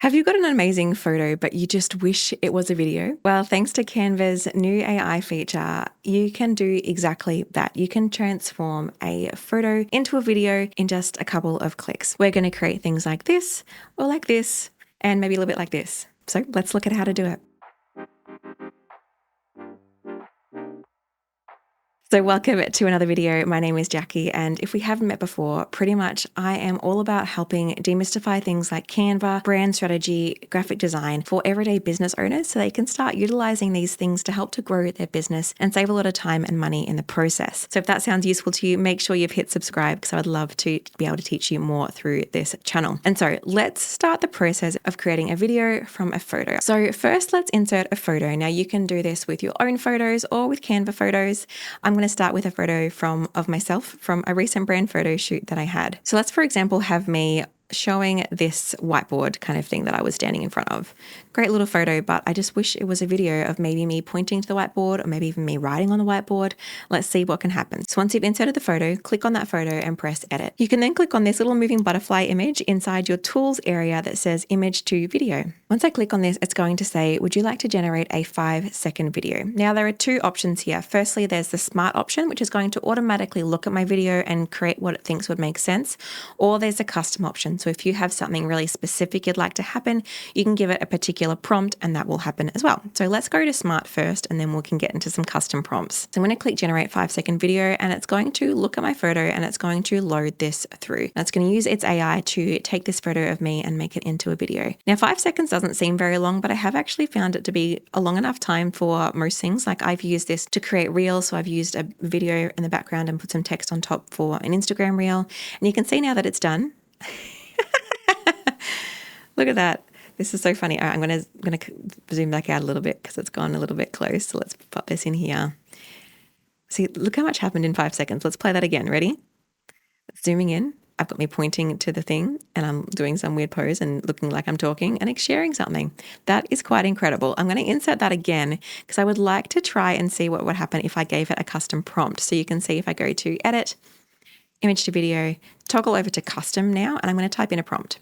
Have you got an amazing photo, but you just wish it was a video? Well, thanks to Canva's new AI feature, you can do exactly that. You can transform a photo into a video in just a couple of clicks. We're going to create things like this, or like this, and maybe a little bit like this. So let's look at how to do it. So welcome to another video. My name is Jacqui, and if we haven't met before, pretty much I am all about helping demystify things like Canva, brand strategy, graphic design for everyday business owners so they can start utilizing these things to help to grow their business and save a lot of time and money in the process. So if that sounds useful to you, make sure you've hit subscribe because I would love to be able to teach you more through this channel. And so let's start the process of creating a video from a photo. So first, let's insert a photo. Now you can do this with your own photos or with Canva photos. I'm going to start with a photo of myself from a recent brand photo shoot that I had. So let's, for example, have me showing this whiteboard kind of thing that I was standing in front of. Great little photo, but I just wish it was a video of maybe me pointing to the whiteboard or maybe even me writing on the whiteboard. Let's see what can happen. So once you've inserted the photo, click on that photo and press edit. You can then click on this little moving butterfly image inside your tools area that says image to video. Once I click on this, it's going to say, would you like to generate a 5-second video? Now there are two options here. Firstly, there's the smart option, which is going to automatically look at my video and create what it thinks would make sense. Or there's a custom option. So if you have something really specific you'd like to happen, you can give it a particular prompt and that will happen as well. So let's go to smart first and then we can get into some custom prompts. So I'm going to click generate 5-second video and it's going to look at my photo and it's going to load this through. And it's going to use its AI to take this photo of me and make it into a video. Now 5 seconds doesn't seem very long, but I have actually found it to be a long enough time for most things. Like I've used this to create reels. So I've used a video in the background and put some text on top for an Instagram reel. And you can see now that it's done. Look at that. This is so funny. All right, I'm going to zoom back out a little bit because it's gone a little bit close. So let's pop this in here. See, look how much happened in 5 seconds. Let's play that again. Ready? Zooming in. I've got me pointing to the thing and I'm doing some weird pose and looking like I'm talking and it's sharing something. That is quite incredible. I'm going to insert that again because I would like to try and see what would happen if I gave it a custom prompt. So you can see if I go to edit, image to video, toggle over to custom now, and I'm going to type in a prompt.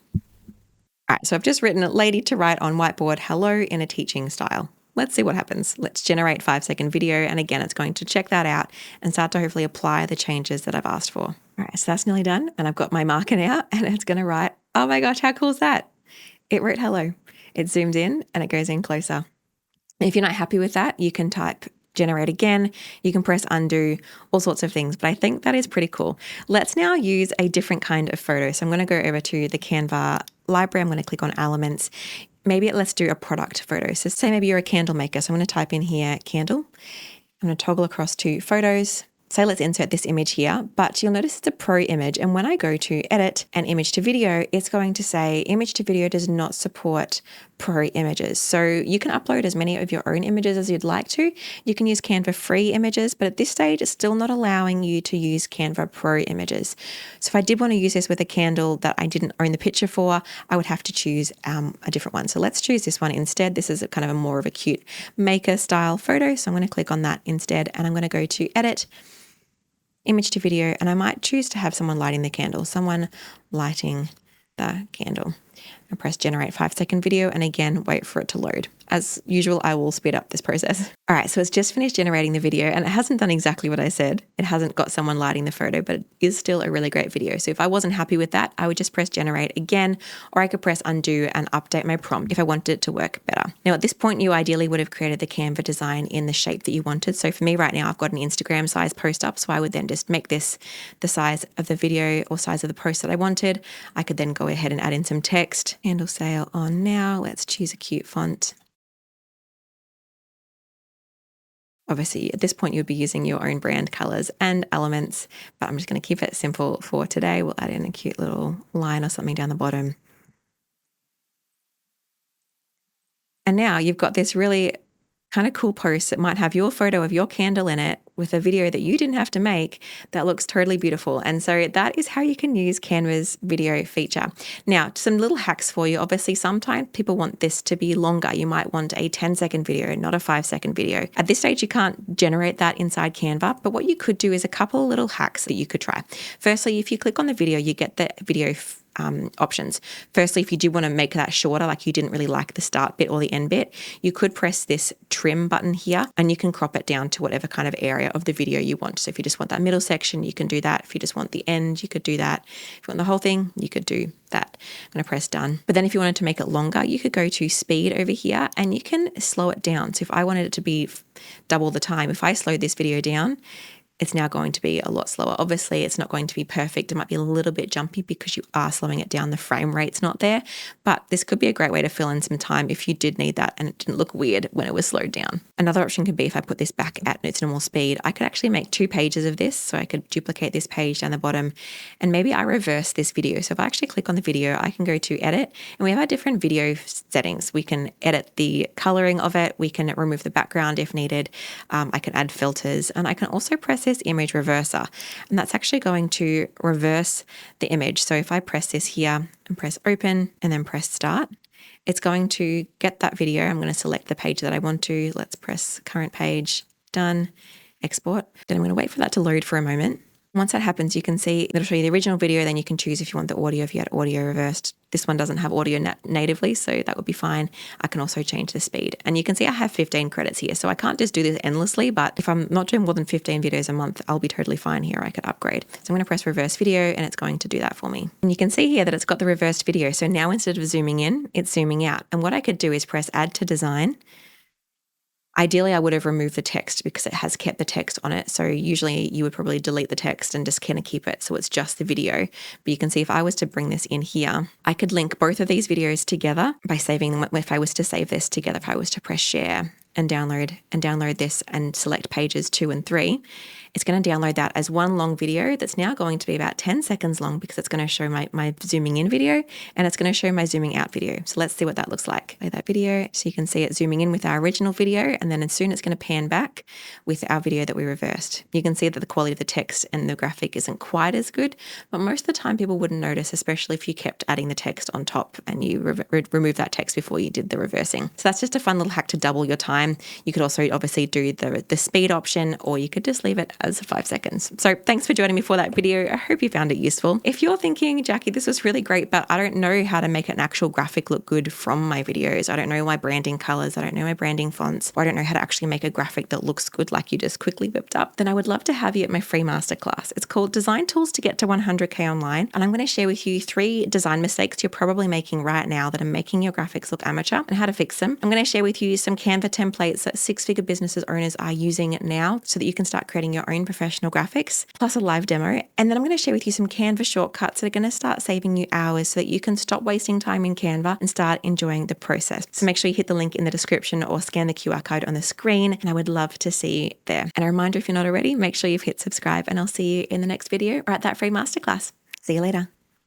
All right, so I've just written lady to write on whiteboard, hello in a teaching style. Let's see what happens. Let's generate 5-second video. And again, it's going to check that out and start to hopefully apply the changes that I've asked for. All right, so that's nearly done. And I've got my marker now and it's going to write, oh my gosh, how cool is that? It wrote hello. It zooms in and it goes in closer. If you're not happy with that, you can type generate again, you can press undo, all sorts of things, but I think that is pretty cool. Let's now use a different kind of photo. So I'm going to go over to the Canva library. I'm going to click on elements. Maybe let's do a product photo. So say maybe you're a candle maker. So I'm going to type in here, candle. I'm going to toggle across to photos. So let's insert this image here, but you'll notice it's a pro image. And when I go to edit and image to video, it's going to say image to video does not support pro images. So you can upload as many of your own images as you'd like to. You can use Canva free images, but at this stage, it's still not allowing you to use Canva Pro images. So if I did want to use this with a candle that I didn't own the picture for, I would have to choose a different one. So let's choose this one instead. This is a kind of more of a cute maker style photo. So I'm going to click on that instead, and I'm going to go to edit, image to video, and I might choose to have someone lighting the candle, someone lighting the candle. And press generate 5-second video and again, wait for it to load. As usual, I will speed up this process. All right, so it's just finished generating the video and it hasn't done exactly what I said. It hasn't got someone lighting the photo, but it is still a really great video. So if I wasn't happy with that, I would just press generate again, or I could press undo and update my prompt if I wanted it to work better. Now at this point, you ideally would have created the Canva design in the shape that you wanted. So for me right now, I've got an Instagram size post up. So I would then just make this the size of the video or size of the post that I wanted. I could then go ahead and add in some text. Candle sale on now. Let's choose a cute font. Obviously, at this point, you'd be using your own brand colors and elements, but I'm just going to keep it simple for today. We'll add in a cute little line or something down the bottom. And now you've got this really kind of cool post that might have your photo of your candle in it with a video that you didn't have to make that looks totally beautiful. And so that is how you can use Canva's video feature. Now, some little hacks for you. Obviously, sometimes people want this to be longer. You might want a 10-second video, not a 5-second video. At this stage, you can't generate that inside Canva, but what you could do is a couple of little hacks that you could try. Firstly, if you click on the video, you get the video options. Firstly, if you do want to make that shorter, like you didn't really like the start bit or the end bit, you could press this trim button here and you can crop it down to whatever kind of area of the video you want. So if you just want that middle section, you can do that. If you just want the end, you could do that. If you want the whole thing, you could do that. I'm going to press done. But then if you wanted to make it longer, you could go to speed over here and you can slow it down. So if I wanted it to be double the time, if I slowed this video down, it's now going to be a lot slower. Obviously, it's not going to be perfect. It might be a little bit jumpy because you are slowing it down. The frame rate's not there, but this could be a great way to fill in some time if you did need that and it didn't look weird when it was slowed down. Another option could be if I put this back at its normal speed, I could actually make 2 pages of this. So I could duplicate this page down the bottom and maybe I reverse this video. So if I actually click on the video, I can go to edit and we have our different video settings. We can edit the coloring of it. We can remove the background if needed. I can add filters and I can also press this image reverser, and that's actually going to reverse the image. So if I press this here and press open and then press start, it's going to get that video. I'm going to select the page that I want to. Let's press current page, done, export. Then I'm going to wait for that to load for a moment. Once that happens, you can see it'll show you the original video. Then you can choose if you want the audio, if you had audio reversed. This one doesn't have audio natively, so that would be fine. I can also change the speed. And you can see I have 15 credits here. So I can't just do this endlessly, but if I'm not doing more than 15 videos a month, I'll be totally fine here. I could upgrade. So I'm going to press reverse video and it's going to do that for me. And you can see here that it's got the reversed video. So now instead of zooming in, it's zooming out. And what I could do is press add to design. Ideally, I would have removed the text because it has kept the text on it. So usually you would probably delete the text and just kind of keep it so it's just the video. But you can see if I was to bring this in here, I could link both of these videos together by saving them. If I was to save this together, if I was to press share and download this and select pages 2 and 3, it's going to download that as one long video that's now going to be about 10 seconds long because it's going to show my zooming in video and it's going to show my zooming out video. So let's see what that looks like. Play that video so you can see it zooming in with our original video and then as soon it's going to pan back with our video that we reversed. You can see that the quality of the text and the graphic isn't quite as good, but most of the time people wouldn't notice, especially if you kept adding the text on top and you remove that text before you did the reversing. So that's just a fun little hack to double your time. You could also obviously do the speed option or you could just leave it as 5 seconds. So thanks for joining me for that video. I hope you found it useful. If you're thinking, Jacqui, this was really great, but I don't know how to make an actual graphic look good from my videos. I don't know my branding colors. I don't know my branding fonts, or I don't know how to actually make a graphic that looks good like you just quickly whipped up, then I would love to have you at my free masterclass. It's called Design Tools to Get to 100K Online. And I'm going to share with you 3 design mistakes you're probably making right now that are making your graphics look amateur and how to fix them. I'm going to share with you some Canva templates that 6-figure businesses owners are using now so that you can start creating your own professional graphics, plus a live demo. And then I'm going to share with you some Canva shortcuts that are going to start saving you hours so that you can stop wasting time in Canva and start enjoying the process. So make sure you hit the link in the description or scan the QR code on the screen, and I would love to see you there. And a reminder, if you're not already, make sure you've hit subscribe, and I'll see you in the next video or at that free masterclass. See you later.